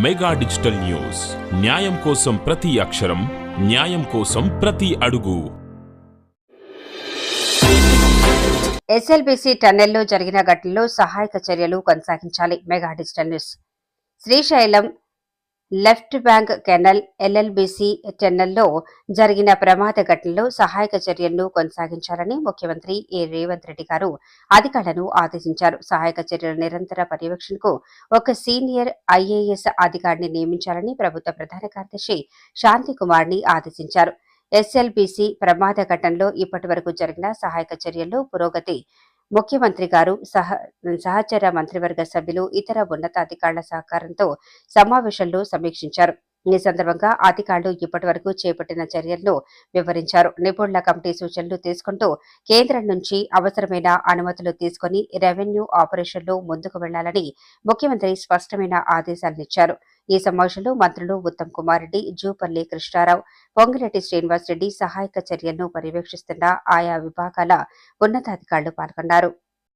Mega digital news, న్యాయం కోసం ప్రతి అక్షరం, న్యాయం కోసం ప్రతి అడుగు. ఎస్ఎల్బీసీ టన్నెల్లో జరిగిన ఘటనలో సహాయక చర్యలు కొనసాగించాలి. Mega digital news. Srisailam left bank canal LLBC టన్నెల్లో జరిగిన ప్రమాద ఘటనలో సహాయక చర్యలను కొనసాగించాలని ముఖ్యమంత్రి రేవంత్ రెడ్డి గారు అధికారులను ఆదేశించారు. సహాయక చర్యల నిరంతర పర్యవేక్షణకు ఒక సీనియర్ ఐఏఎస్ అధికారిని నియమించాలని ప్రభుత్వ ప్రధాన కార్యదర్శి శాంతికుమార్ని ఆదేశించారు. ఎస్ఎల్బీసీ ప్రమాద ఘటనలో ఇప్పటి వరకు జరిగిన సహాయక చర్యల్లో పురోగతి ముఖ్యమంత్రి గారు సహచర మంత్రివర్గ సభ్యులు ఇతర ఉన్నతాధికారుల సహకారంతో సమావేశంలో సమీక్షించారు. ఈ సందర్భంగా అధికారులు ఇప్పటి వరకు చేపట్టిన చర్యలను వివరించారు. నిపుణుల కమిటీ సూచనలు తీసుకుంటూ కేంద్రం నుంచి అవసరమైన అనుమతులు తీసుకుని రెవెన్యూ ఆపరేషన్లు ముందుకు వెళ్లాలని ముఖ్యమంత్రి స్పష్టమైన ఆదేశాలనిచ్చారు. ఈ సమావేశంలో మంత్రులు ఉత్తమ్ కుమార్ రెడ్డి, జూపల్లి కృష్ణారావు, పొంగిరెడ్డి శ్రీనివాసరెడ్డి సహాయక చర్యలను పర్యవేక్షిస్తున్న ఆయా విభాగాల ఉన్నతాధికారులు పాల్గొన్నారు.